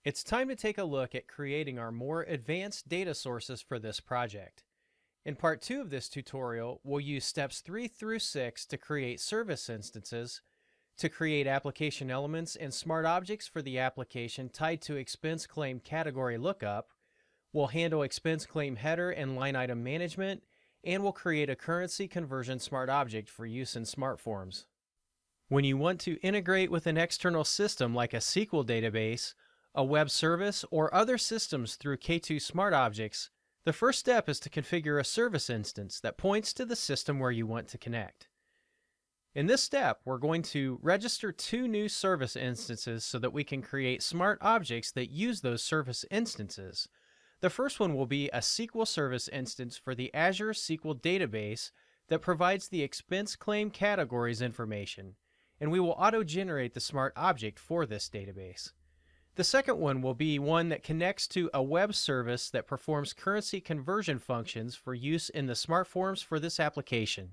It's time to take a look at creating our more advanced data sources for this project. In part 2 of this tutorial, we'll use steps 3 through 6 to create service instances, to create application elements and smart objects for the application tied to expense claim category lookup. We'll handle expense claim header and line item management, and we'll create a currency conversion smart object for use in SmartForms. When you want to integrate with an external system like a SQL database, a web service, or other systems through K2 SmartObjects, the first step is to configure a service instance that points to the system where you want to connect. In this step, we're going to register 2 new service instances so that we can create smart objects that use those service instances. The first one will be a SQL service instance for the Azure SQL database that provides the expense claim categories information, and we will auto-generate the smart object for this database. The second one will be one that connects to a web service that performs currency conversion functions for use in the SmartForms for this application.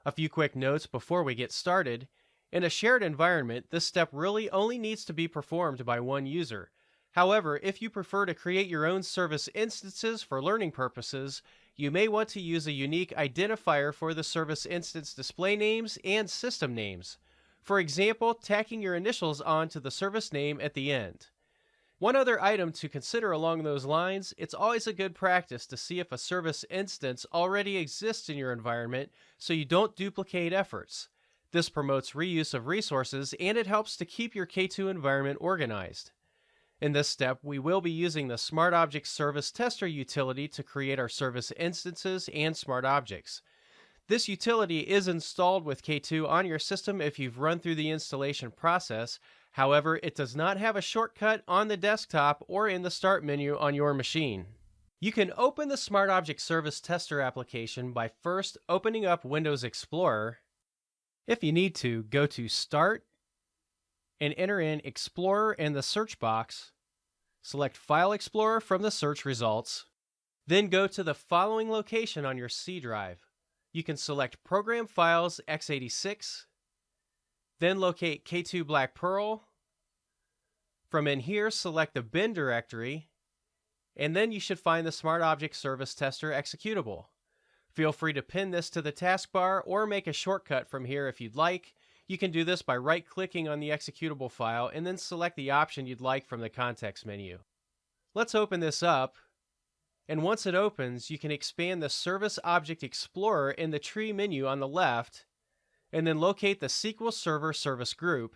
A few quick notes before we get started. In a shared environment, this step really only needs to be performed by one user. However, if you prefer to create your own service instances for learning purposes, you may want to use a unique identifier for the service instance display names and system names. For example, tacking your initials onto the service name at the end. One other item to consider along those lines, it's always a good practice to see if a service instance already exists in your environment so you don't duplicate efforts. This promotes reuse of resources and it helps to keep your K2 environment organized. In this step, we will be using the SmartObjects Service Tester utility to create our service instances and smart objects. This utility is installed with K2 on your system if you've run through the installation process. However, it does not have a shortcut on the desktop or in the Start menu on your machine. You can open the SmartObjects Service Tester application by first opening up Windows Explorer. If you need to, go to Start and enter in Explorer in the search box. Select File Explorer from the search results. Then go to the following location on your C drive. You can select Program Files x86, then locate K2 Black Pearl. From in here, select the bin directory, and then you should find the SmartObjects Service Tester executable. Feel free to pin this to the taskbar or make a shortcut from here if you'd like. You can do this by right-clicking on the executable file and then select the option you'd like from the context menu. Let's open this up. And once it opens, you can expand the Service Object Explorer in the tree menu on the left, and then locate the SQL Server Service Group.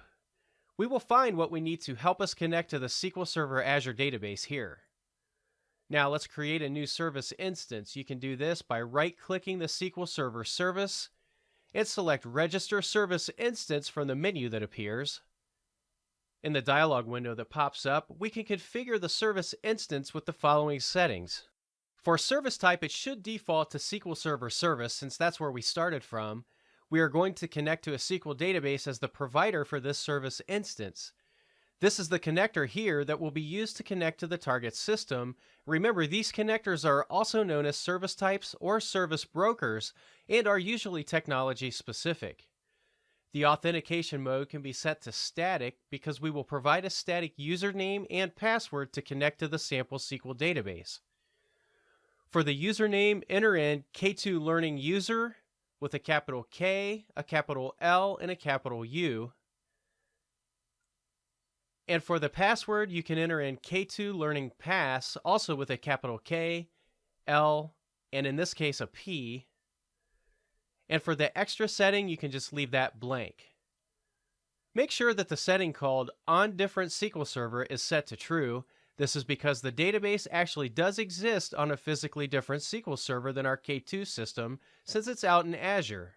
We will find what we need to help us connect to the SQL Server Azure database here. Now let's create a new service instance. You can do this by right-clicking the SQL Server service and select Register Service Instance from the menu that appears. In the dialog window that pops up, we can configure the service instance with the following settings. For service type, it should default to SQL Server Service since that's where we started from. We are going to connect to a SQL database as the provider for this service instance. This is the connector here that will be used to connect to the target system. Remember, these connectors are also known as service types or service brokers and are usually technology specific. The authentication mode can be set to static because we will provide a static username and password to connect to the sample SQL database. For the username, enter in K2 Learning User with a capital K, a capital L, and a capital U. And for the password, you can enter in K2 Learning Pass, also with a capital K, L, and in this case a P. And for the extra setting, you can just leave that blank. Make sure that the setting called On Different SQL Server is set to true. This is because the database actually does exist on a physically different SQL server than our K2 system since it's out in Azure.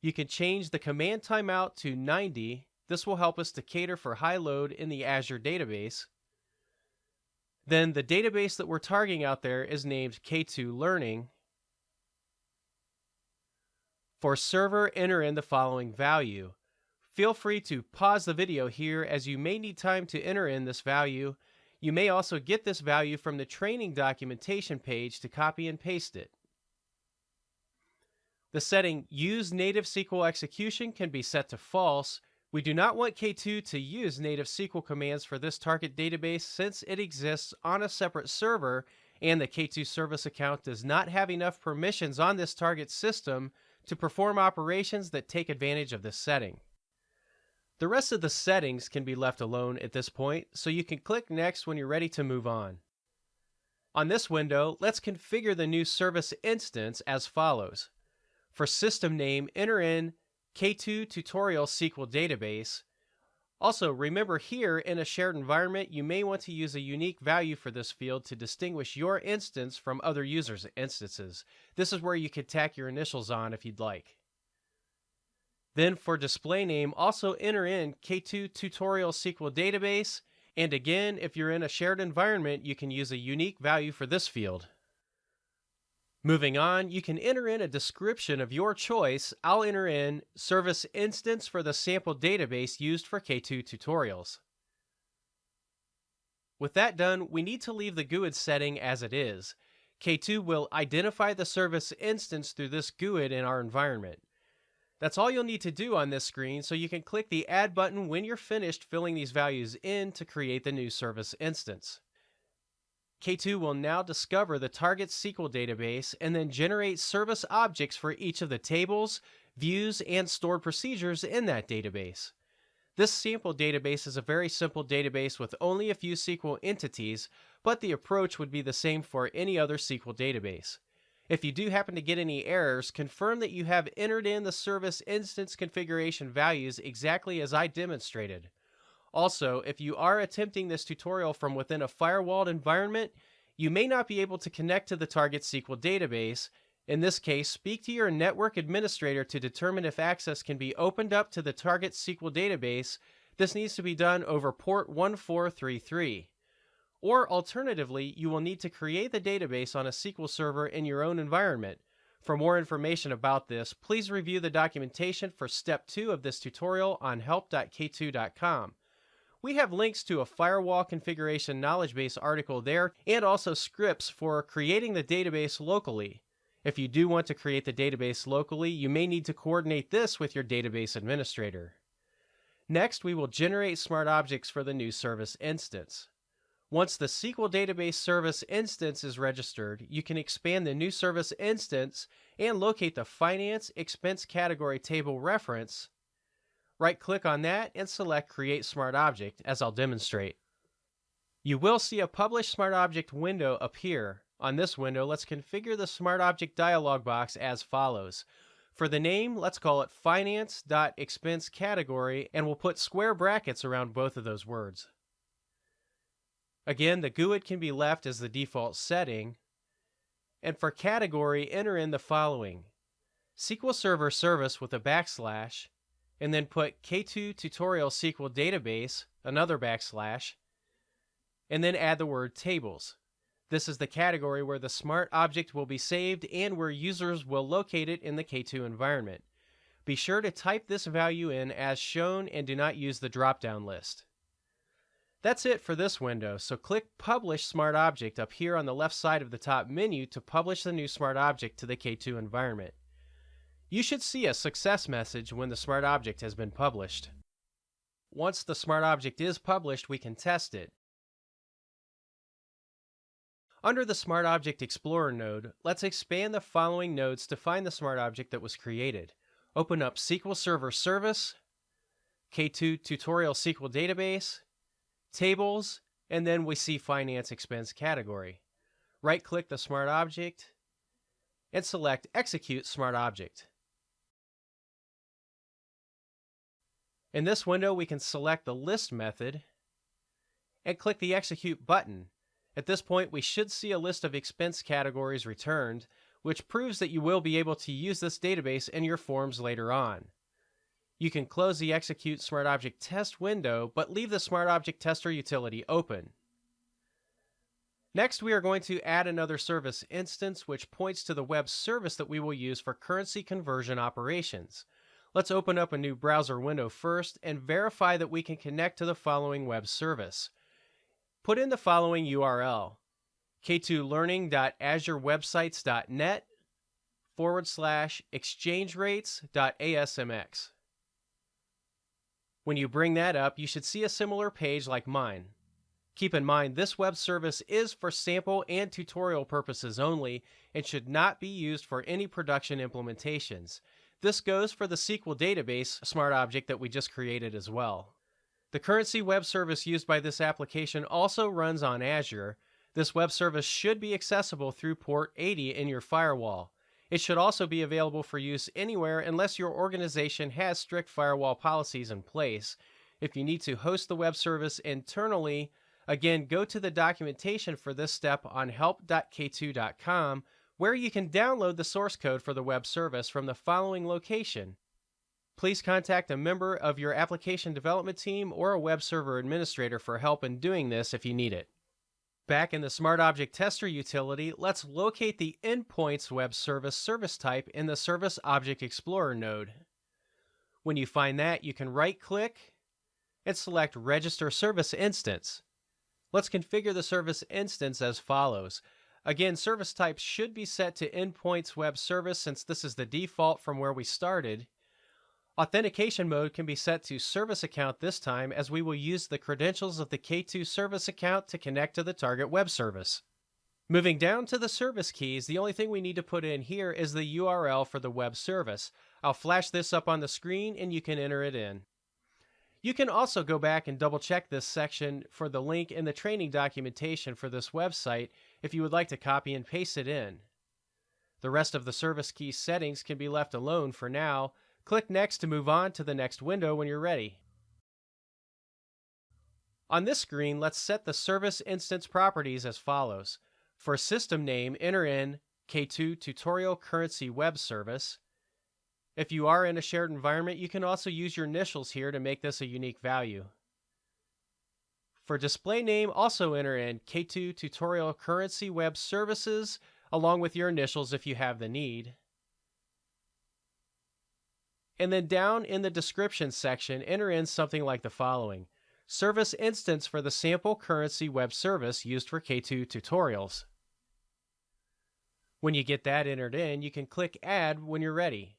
You can change the command timeout to 90. This will help us to cater for high load in the Azure database. Then the database that we're targeting out there is named K2 Learning. For server, enter in the following value. Feel free to pause the video here as you may need time to enter in this value. You may also get this value from the training documentation page to copy and paste it. The setting Use Native SQL Execution can be set to false. We do not want K2 to use native SQL commands for this target database since it exists on a separate server and the K2 service account does not have enough permissions on this target system to perform operations that take advantage of this setting. The rest of the settings can be left alone at this point, so you can click Next when you're ready to move on. On this window, let's configure the new service instance as follows. For system name, enter in K2 Tutorial SQL Database. Also, remember here in a shared environment, you may want to use a unique value for this field to distinguish your instance from other users' instances. This is where you could tack your initials on if you'd like. Then for display name, also enter in K2 Tutorial SQL Database. And again, if you're in a shared environment, you can use a unique value for this field. Moving on, you can enter in a description of your choice. I'll enter in service instance for the sample database used for K2 tutorials. With that done, we need to leave the GUID setting as it is. K2 will identify the service instance through this GUID in our environment. That's all you'll need to do on this screen, so you can click the Add button when you're finished filling these values in to create the new service instance. K2 will now discover the target SQL database and then generate service objects for each of the tables, views, and stored procedures in that database. This sample database is a very simple database with only a few SQL entities, but the approach would be the same for any other SQL database. If you do happen to get any errors, confirm that you have entered in the service instance configuration values exactly as I demonstrated. Also, if you are attempting this tutorial from within a firewalled environment, you may not be able to connect to the target SQL database. In this case, speak to your network administrator to determine if access can be opened up to the target SQL database. This needs to be done over port 1433. Or alternatively, you will need to create the database on a SQL server in your own environment. For more information about this, please review the documentation for Step 2 of this tutorial on help.k2.com. We have links to a firewall configuration knowledge base article there and also scripts for creating the database locally. If you do want to create the database locally, you may need to coordinate this with your database administrator. Next, we will generate SmartObjects for the new service instance. Once the SQL database service instance is registered, you can expand the new service instance and locate the Finance Expense Category Table reference. Right-click on that and select Create SmartObject, as I'll demonstrate. You will see a Publish SmartObject window appear. On this window, let's configure the SmartObject dialog box as follows. For the name, let's call it Finance.Expense Category, and we'll put square brackets around both of those words. Again, the GUID can be left as the default setting. And for category, enter in the following. SQL Server Service with a backslash, and then put K2 Tutorial SQL Database, another backslash, and then add the word Tables. This is the category where the SmartObject will be saved and where users will locate it in the K2 environment. Be sure to type this value in as shown and do not use the drop-down list. That's it for this window, so click Publish SmartObject up here on the left side of the top menu to publish the new SmartObject to the K2 environment. You should see a success message when the SmartObject has been published. Once the SmartObject is published, we can test it. Under the SmartObject Explorer node, let's expand the following nodes to find the SmartObject that was created. Open up SQL Server Service, K2 Tutorial SQL Database, Tables, and then we see Finance Expense Category. Right-click the SmartObject and select Execute SmartObject. In this window, we can select the List method and click the Execute button. At this point, we should see a list of expense categories returned, which proves that you will be able to use this database in your forms later on. You can close the Execute SmartObject Test window, but leave the SmartObject Tester utility open. Next, we are going to add another service instance, which points to the web service that we will use for currency conversion operations. Let's open up a new browser window first and verify that we can connect to the following web service. Put in the following URL, k2learning.azurewebsites.net/exchange-rates.asmx. When you bring that up, you should see a similar page like mine. Keep in mind, this web service is for sample and tutorial purposes only and should not be used for any production implementations. This goes for the SQL database smart object that we just created as well. The currency web service used by this application also runs on Azure. This web service should be accessible through port 80 in your firewall. It should also be available for use anywhere unless your organization has strict firewall policies in place. If you need to host the web service internally, again, go to the documentation for this step on help.k2.com, where you can download the source code for the web service from the following location. Please contact a member of your application development team or a web server administrator for help in doing this if you need it. Back in the SmartObject Tester utility, let's locate the endpoints web service service type in the Service Object Explorer node. When you find that, you can right-click and select Register Service Instance. Let's configure the service instance as follows. Again, service type should be set to endpoints web service since this is the default from where we started. Authentication mode can be set to service account this time, as we will use the credentials of the K2 service account to connect to the target web service. Moving down to the service keys, the only thing we need to put in here is the URL for the web service. I'll flash this up on the screen and you can enter it in. You can also go back and double check this section for the link in the training documentation for this website if you would like to copy and paste it in. The rest of the service key settings can be left alone for now. Click Next to move on to the next window when you're ready. On this screen, let's set the service instance properties as follows. For system name, enter in K2 Tutorial Currency Web Service. If you are in a shared environment, you can also use your initials here to make this a unique value. For display name, also enter in K2 Tutorial Currency Web Services along with your initials if you have the need. And then down in the description section, enter in something like the following. Service instance for the sample currency web service used for K2 tutorials. When you get that entered in, you can click Add when you're ready.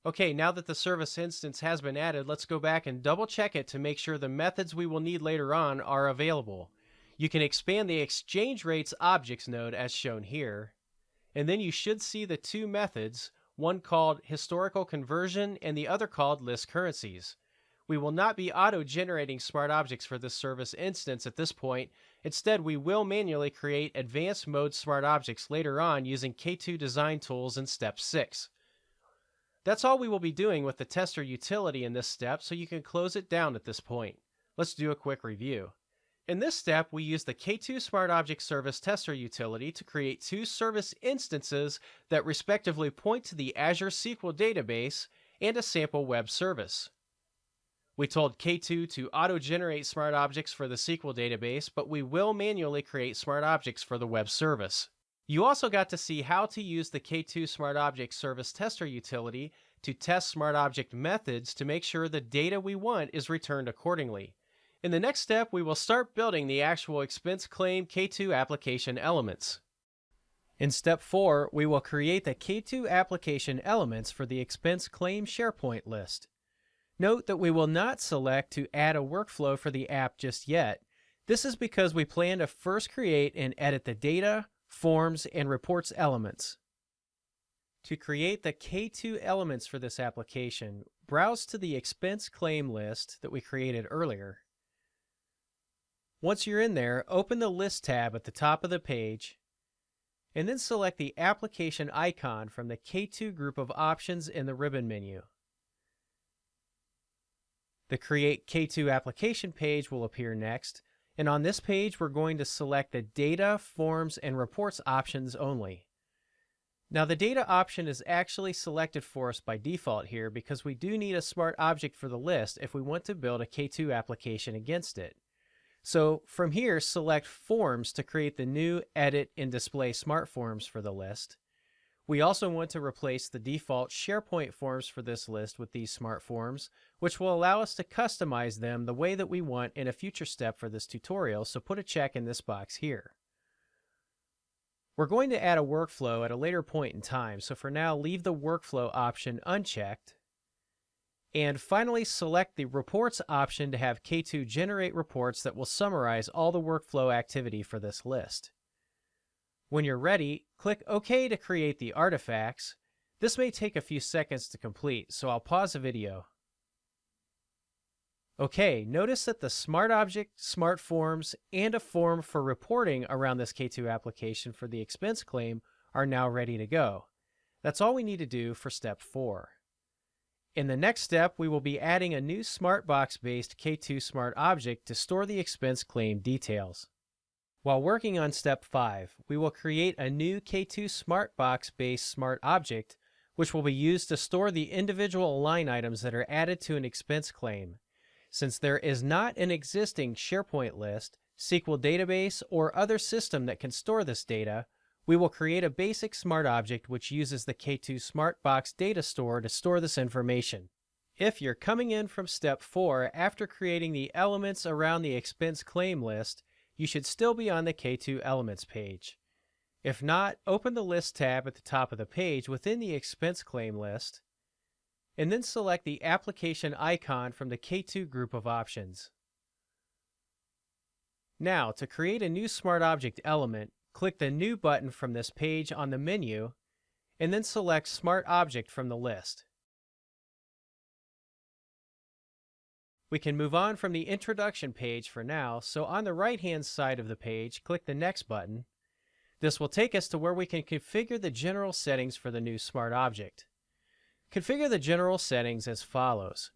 Okay, now that the service instance has been added, let's go back and double check it to make sure the methods we will need later on are available. You can expand the exchange rates objects node as shown here. And then you should see the two methods, one called historical conversion and the other called list currencies. We will not be auto-generating smart objects for this service instance at this point. Instead, we will manually create advanced mode smart objects later on using K2 design tools in step 6. That's all we will be doing with the tester utility in this step, so you can close it down at this point. Let's do a quick review. In this step, we use the K2 SmartObject Service Tester utility to create two service instances that respectively point to the Azure SQL database and a sample web service. We told K2 to auto-generate smart objects for the SQL database, but we will manually create smart objects for the web service. You also got to see how to use the K2 SmartObject Service Tester utility to test SmartObject methods to make sure the data we want is returned accordingly. In the next step, we will start building the actual expense claim K2 application elements. In step 4, we will create the K2 application elements for the expense claim Sharepoint list. Note that we will not select to add a workflow for the app just yet. This is because we plan to first create and edit the data, forms, and reports elements. To create the K2 elements for this application, browse to the expense claim list that we created earlier. Once you're in there, open the List tab at the top of the page, and then select the application icon from the K2 group of options in the ribbon menu. The Create K2 application page will appear next, and on this page we're going to select the Data, Forms, and Reports options only. Now the Data option is actually selected for us by default here because we do need a smart object for the list if we want to build a K2 application against it. So from here, select Forms to create the new Edit and Display Smart Forms for the list. We also want to replace the default Sharepoint forms for this list with these smart forms, which will allow us to customize them the way that we want in a future step for this tutorial, so put a check in this box here. We're going to add a workflow at a later point in time, so for now leave the workflow option unchecked. And finally select the reports option to have K2 generate reports that will summarize all the workflow activity for this list. When you're ready, click OK to create the artifacts. This may take a few seconds to complete, so I'll pause the video. Okay, notice that the SmartObject, SmartForms, and a form for reporting around this K2 application for the expense claim are now ready to go. That's all we need to do for step 4. In the next step, we will be adding a new SmartBox-based K2 SmartObject to store the expense claim details. While working on step 5, we will create a new K2 SmartBox-based SmartObject, which will be used to store the individual line items that are added to an expense claim. Since there is not an existing Sharepoint list, SQL database, or other system that can store this data, we will create a basic SmartObject which uses the K2 SmartBox data store to store this information. If you're coming in from step 4 after creating the elements around the expense claim list, you should still be on the K2 Elements page. If not, open the List tab at the top of the page within the expense claim list, and then select the application icon from the K2 group of options. Now, to create a new SmartObject element, click the New button from this page on the menu, and then select SmartObject from the list. We can move on from the introduction page for now, so on the right-hand side of the page, click the Next button. This will take us to where we can configure the general settings for the new SmartObject. Configure the general settings as follows.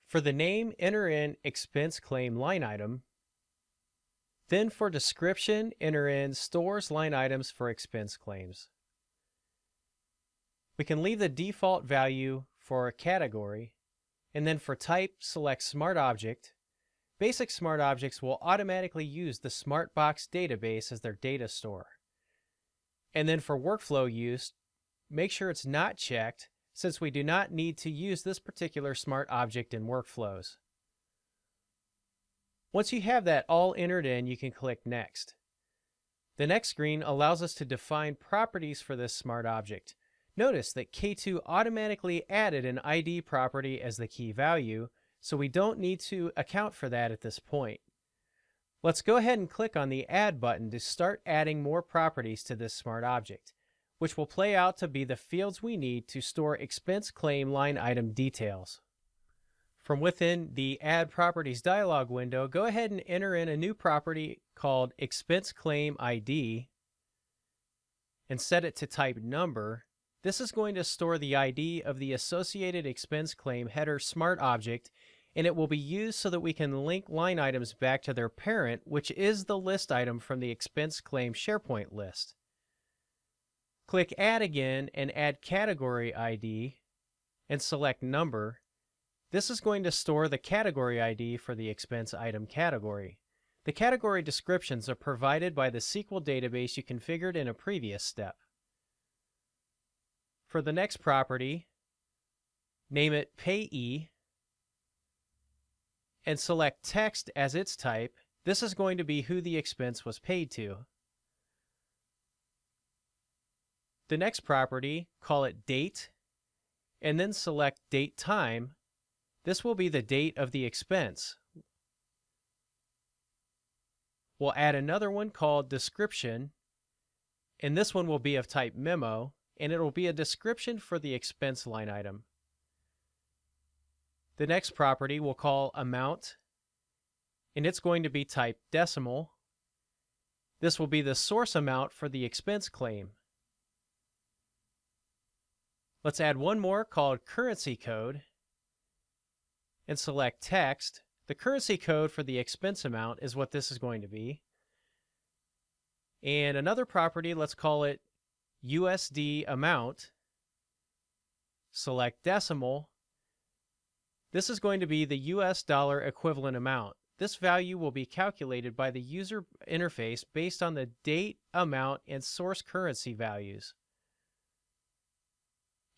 For the name, enter in expense claim line item. Then for description, enter in stores line items for expense claims. We can leave the default value for a category, and then for type, select SmartObject. Basic SmartObjects will automatically use the SmartBox database as their data store. And then for workflow use, make sure it's not checked, since we do not need to use this particular SmartObject in workflows. Once you have that all entered in, you can click Next. The next screen allows us to define properties for this SmartObject. Notice that K2 automatically added an ID property as the key value, so we don't need to account for that at this point. Let's go ahead and click on the Add button to start adding more properties to this SmartObject, which will play out to be the fields we need to store expense claim line item details. From within the Add Properties dialog window, go ahead and enter in a new property called Expense Claim ID and set it to type number. This is going to store the ID of the associated expense claim header SmartObject, and it will be used so that we can link line items back to their parent, which is the list item from the expense claim Sharepoint list. Click Add again and add Category ID and select Number. This is going to store the category ID for the expense item category. The category descriptions are provided by the SQL database you configured in a previous step. For the next property, name it Payee and select Text as its type. This is going to be who the expense was paid to. The next property, call it Date, and then select Date Time. This will be the date of the expense. We'll add another one called Description, and this one will be of type Memo, and it will be a description for the expense line item. The next property we'll call Amount, and it's going to be type Decimal. This will be the source amount for the expense claim. Let's add one more called Currency Code and select Text. The currency code for the expense amount is what this is going to be. And another property, let's call it USD Amount. Select Decimal. This is going to be the US dollar equivalent amount. This value will be calculated by the user interface based on the date, amount, and source currency values.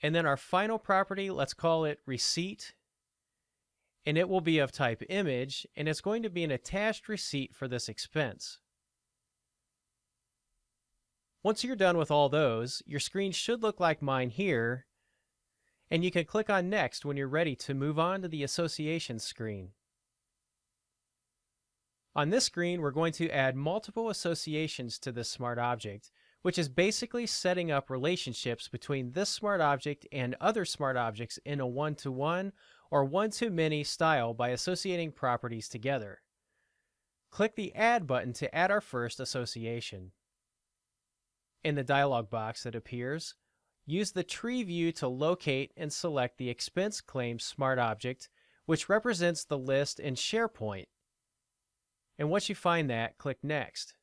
And then our final property, let's call it Receipt. And it will be of type Image, and it's going to be an attached receipt for this expense. Once you're done with all those, your screen should look like mine here, and you can click on Next when you're ready to move on to the associations screen. On this screen, we're going to add multiple associations to this smart object, which is basically setting up relationships between this smart object and other smart objects in a one-to-one or one-to-many style by associating properties together. Click the Add button to add our first association. In the dialog box that appears, use the tree view to locate and select the expense claim smart object, which represents the list in Sharepoint. And once you find that, click Next.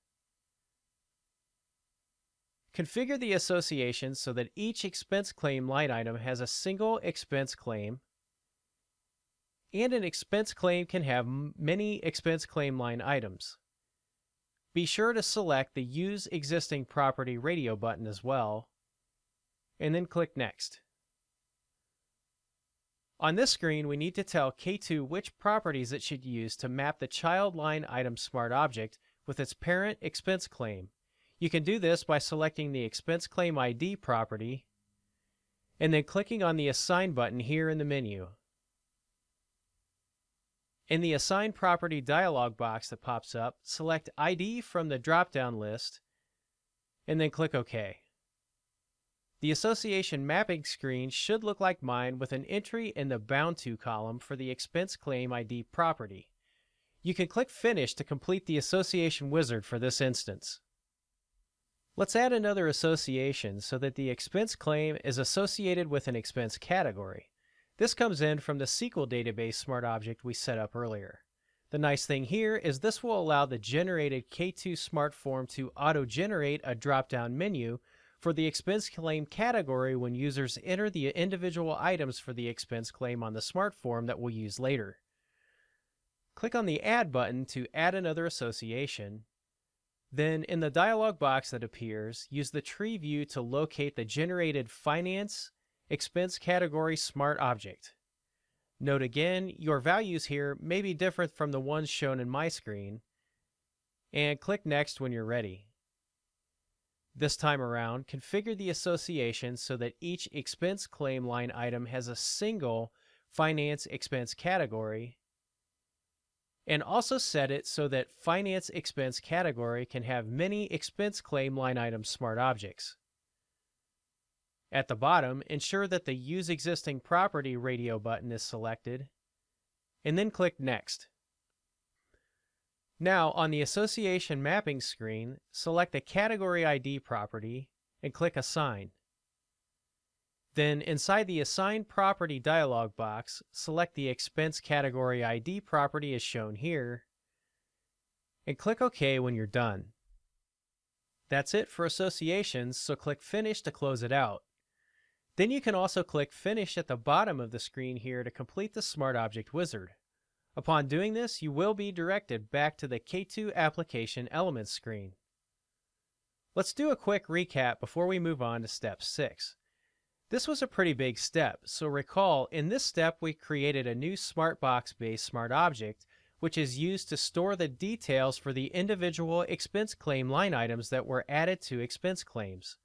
Configure the association so that each expense claim line item has a single expense claim, and an expense claim can have many expense claim line items. Be sure to select the Use Existing Property radio button as well, and then click Next. On this screen, we need to tell K2 which properties it should use to map the child line item smart object with its parent expense claim. You can do this by selecting the expense claim ID property and then clicking on the Assign button here in the menu. In the Assign Property dialog box that pops up, select ID from the drop-down list and then click OK. The association mapping screen should look like mine with an entry in the Bound To column for the expense claim ID property. You can click Finish to complete the association wizard for this instance. Let's add another association so that the expense claim is associated with an expense category. This comes in from the SQL database smart object we set up earlier. The nice thing here is this will allow the generated K2 smart form to auto-generate a drop-down menu for the expense claim category when users enter the individual items for the expense claim on the smart form that we'll use later. Click on the Add button to add another association. Then, in the dialog box that appears, use the tree view to locate the generated Finance Expense Category Smart Object. Note again, your values here may be different from the ones shown in my screen, and click Next when you're ready. This time around, configure the association so that each expense claim line item has a single finance expense category, and also set it so that finance expense category can have many expense claim line item smart objects. At the bottom, ensure that the Use Existing Property radio button is selected, and then click Next. Now, on the Association Mapping screen, select the Category ID property and click Assign. Then, inside the Assign Property dialog box, select the Expense Category ID property as shown here, and click OK when you're done. That's it for associations, so click Finish to close it out. Then you can also click Finish at the bottom of the screen here to complete the Smart Object Wizard. Upon doing this, you will be directed back to the K2 Application Elements screen. Let's do a quick recap before we move on to Step 6. This was a pretty big step, so recall, in this step we created a new SmartBox-based smart object, which is used to store the details for the individual expense claim line items that were added to expense claims.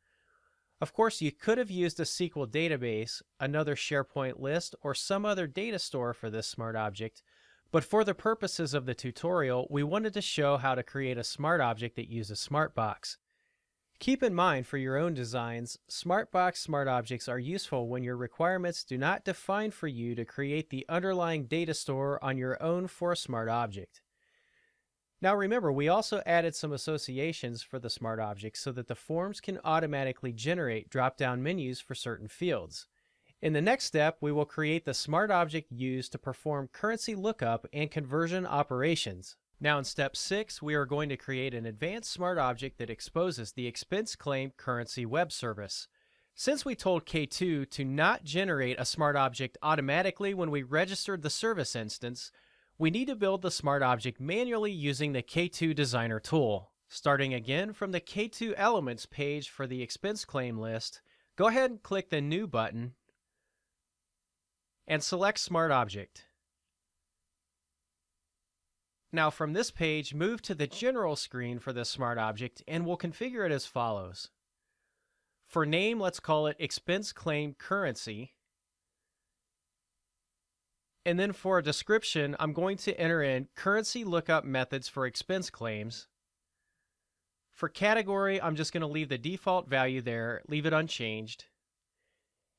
Of course, you could have used a SQL database, another SharePoint list, or some other data store for this smart object, but for the purposes of the tutorial, we wanted to show how to create a smart object that uses SmartBox. Keep in mind for your own designs, SmartBox smart objects are useful when your requirements do not define for you to create the underlying data store on your own for a smart object. Now remember, we also added some associations for the smart object so that the forms can automatically generate drop-down menus for certain fields. In the next step, we will create the smart object used to perform currency lookup and conversion operations. Now in Step 6, we are going to create an advanced smart object that exposes the expense claim currency web service. Since we told K2 to not generate a smart object automatically when we registered the service instance, we need to build the smart object manually using the K2 Designer tool. Starting again from the K2 Elements page for the expense claim list, go ahead and click the New button and select Smart Object. Now from this page, move to the General screen for this smart object and we'll configure it as follows. For name, let's call it expense claim currency. And then for a description, I'm going to enter in currency lookup methods for expense claims. For category, I'm just going to leave the default value there, leave it unchanged.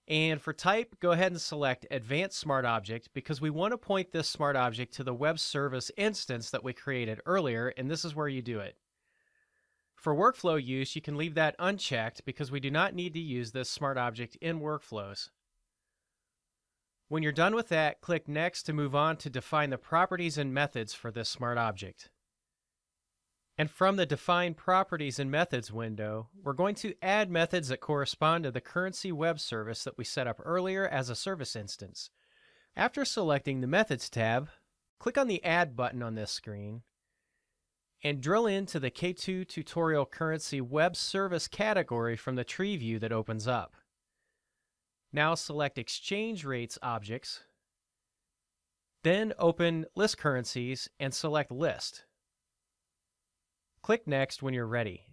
And for type, go ahead and select Advanced Smart Object because we want to point this smart object to the web service instance that we created earlier, and this is where you do it. For workflow use, you can leave that unchecked because we do not need to use this smart object in workflows. When you're done with that, click Next to move on to define the properties and methods for this smart object. And from the Define Properties and Methods window, we're going to add methods that correspond to the currency web service that we set up earlier as a service instance. After selecting the Methods tab, click on the Add button on this screen and drill into the K2 Tutorial Currency Web Service category from the tree view that opens up. Now select Exchange Rates Objects, then open List Currencies and select List. Click Next when you're ready.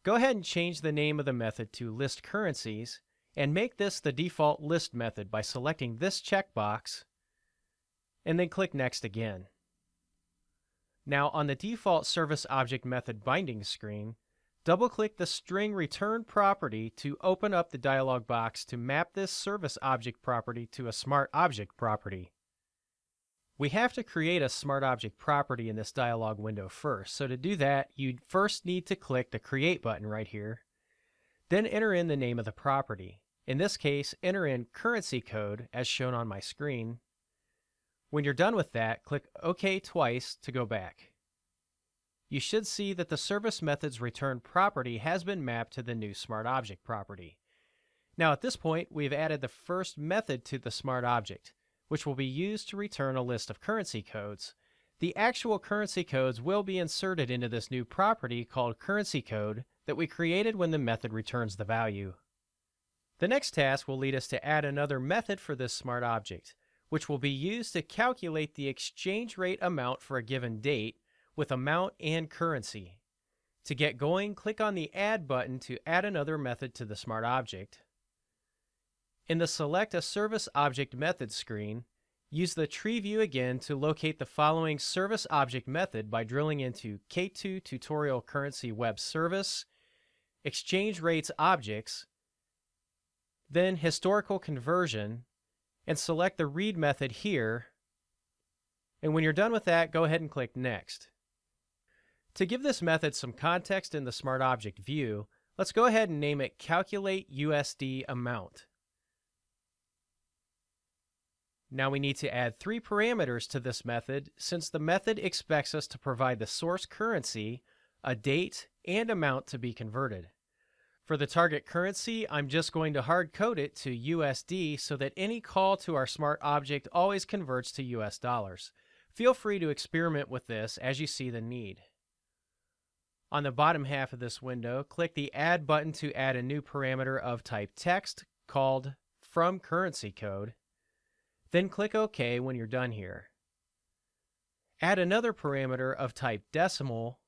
Go ahead and change the name of the method to List Currencies and make this the default list method by selecting this checkbox and then click Next again. Now on the default Service Object Method Binding screen, double-click the string return property to open up the dialog box to map this service object property to a smart object property. We have to create a smart object property in this dialog window first. So to do that, you first need to click the Create button right here. Then enter in the name of the property. In this case, enter in currency code as shown on my screen. When you're done with that, click OK twice to go back. You should see that the service method's return property has been mapped to the new smart object property. Now at this point, we've added the first method to the smart object, which will be used to return a list of currency codes. The actual currency codes will be inserted into this new property called currency code that we created when the method returns the value. The next task will lead us to add another method for this smart object, which will be used to calculate the exchange rate amount for a given date with amount and currency. To get going, click on the Add button to add another method to the smart object. In the Select a Service Object Method screen, use the tree view again to locate the following service object method by drilling into K2 Tutorial Currency Web Service, Exchange Rates Objects, then Historical Conversion, and select the Read method here. And when you're done with that, go ahead and click Next. To give this method some context in the Smart Object view, let's go ahead and name it Calculate USD Amount. Now we need to add 3 parameters to this method since the method expects us to provide the source currency, a date, and amount to be converted. For the target currency, I'm just going to hard code it to USD so that any call to our smart object always converts to US dollars. Feel free to experiment with this as you see the need. On the bottom half of this window, click the Add button to add a new parameter of type text called From Currency Code. Then click OK when you're done here. Add another parameter of type decimal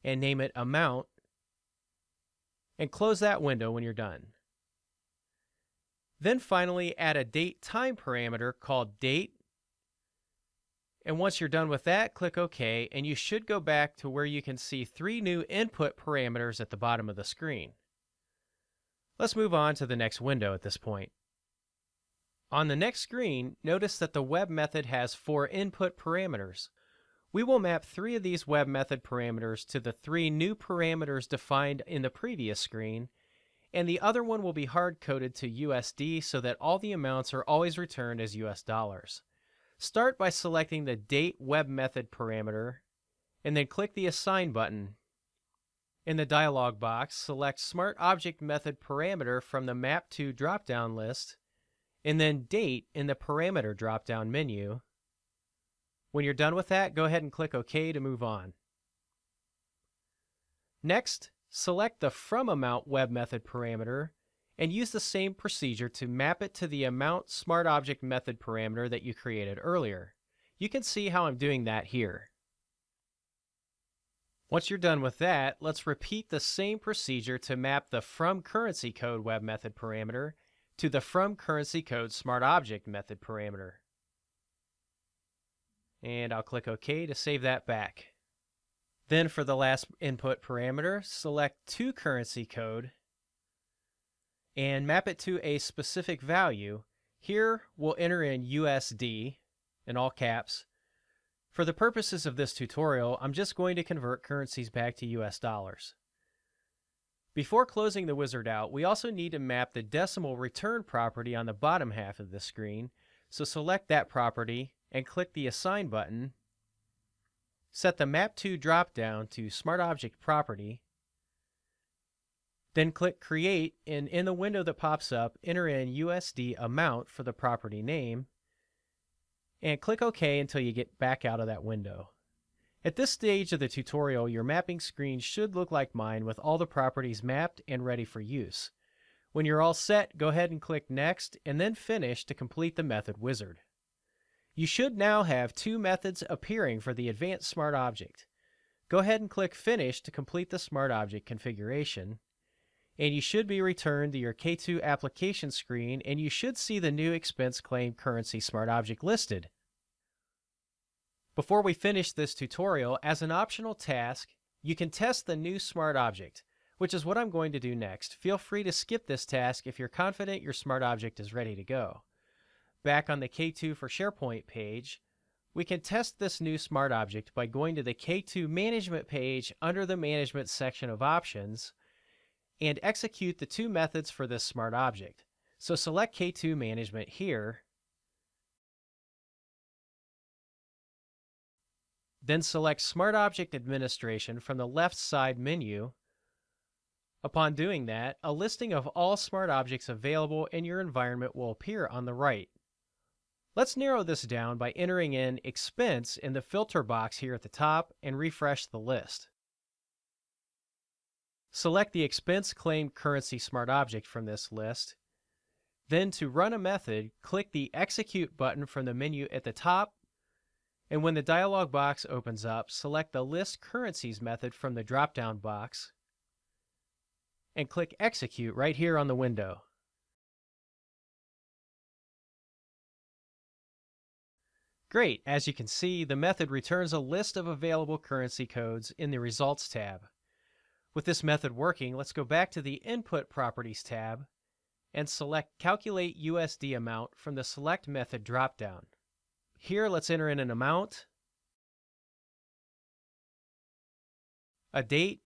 and name it amount, and close that window when you're done. Then finally add a date time parameter called date, and once you're done with that, click OK, and you should go back to where you can see 3 new input parameters at the bottom of the screen. Let's move on to the next window at this point. On the next screen, notice that the web method has 4 input parameters. We will map 3 of these web method parameters to the 3 new parameters defined in the previous screen, and the other one will be hard-coded to USD so that all the amounts are always returned as US dollars. Start by selecting the date web method parameter, and then click the Assign button. In the dialog box, select Smart Object Method Parameter from the Map To drop-down list, and then Date in the Parameter drop-down menu. When you're done with that, go ahead and click OK to move on. Next, select the From Amount Web Method parameter and use the same procedure to map it to the Amount Smart Object Method parameter that you created earlier. You can see how I'm doing that here. Once you're done with that, let's repeat the same procedure to map the FromCurrencyCode web method parameter to the FromCurrencyCode SmartObject method parameter. And I'll click OK to save that back. Then for the last input parameter, select toCurrencyCode and map it to a specific value. Here we'll enter in USD in all caps. For the purposes of this tutorial, I'm just going to convert currencies back to US dollars. Before closing the wizard out, we also need to map the decimal return property on the bottom half of the screen. So select that property and click the Assign button. Set the Map To dropdown to SmartObject Property. Then click Create, and in the window that pops up, enter in USD amount for the property name. And click OK until you get back out of that window. At this stage of the tutorial, your mapping screen should look like mine with all the properties mapped and ready for use. When you're all set, go ahead and click Next and then Finish to complete the method wizard. You should now have two methods appearing for the advanced SmartObject. Go ahead and click Finish to complete the SmartObject configuration. And you should be returned to your K2 application screen, and you should see the new expense claim currency SmartObject listed. Before we finish this tutorial, as an optional task, you can test the new SmartObject, which is what I'm going to do next. Feel free to skip this task if you're confident your SmartObject is ready to go. Back on the K2 for Sharepoint page, we can test this new SmartObject by going to the K2 Management page under the Management section of Options and execute the two methods for this SmartObject. So select K2 Management here, then select SmartObject Administration from the left side menu. Upon doing that, a listing of all SmartObjects available in your environment will appear on the right. Let's narrow this down by entering in Expense in the filter box here at the top and refresh the list. Select the Expense Claimed Currency SmartObject from this list. Then to run a method, click the Execute button from the menu at the top, and when the dialog box opens up, select the List Currencies method from the drop-down box and click Execute right here on the window. Great! As you can see, the method returns a list of available currency codes in the Results tab. With this method working, let's go back to the Input Properties tab and select Calculate USD Amount from the Select Method dropdown. Here, let's enter in an amount, a date,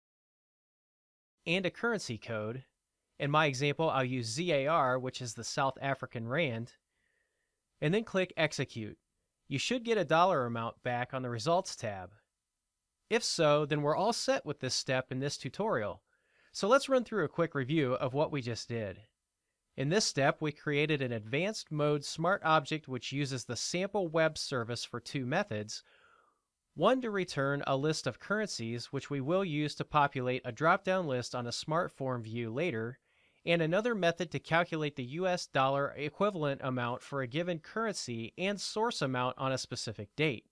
and a currency code. In my example, I'll use ZAR, which is the South African Rand, and then click Execute. You should get a dollar amount back on the Results tab. If so, then we're all set with this step in this tutorial. So let's run through a quick review of what we just did. In this step, we created an advanced mode SmartObject which uses the sample web service for two methods. One to return a list of currencies, which we will use to populate a drop-down list on a smart form view later, and another method to calculate the US dollar equivalent amount for a given currency and source amount on a specific date.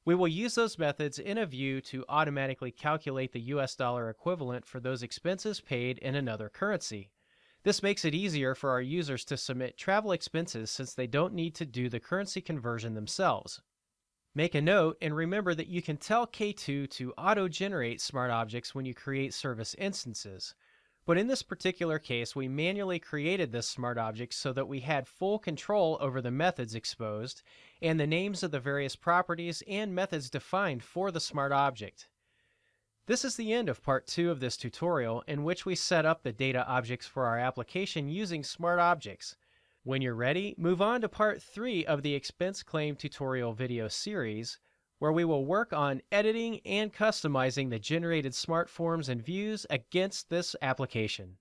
We will use those methods in a view to automatically calculate the US dollar equivalent for those expenses paid in another currency. This makes it easier for our users to submit travel expenses since they don't need to do the currency conversion themselves. Make a note and remember that you can tell K2 to auto-generate SmartObjects when you create service instances. But in this particular case, we manually created this SmartObject so that we had full control over the methods exposed and the names of the various properties and methods defined for the SmartObject. This is the end of part 2 of this tutorial, in which we set up the data objects for our application using SmartObjects. When you're ready, move on to part 3 of the expense claim tutorial video series, where we will work on editing and customizing the generated smart forms and views against this application.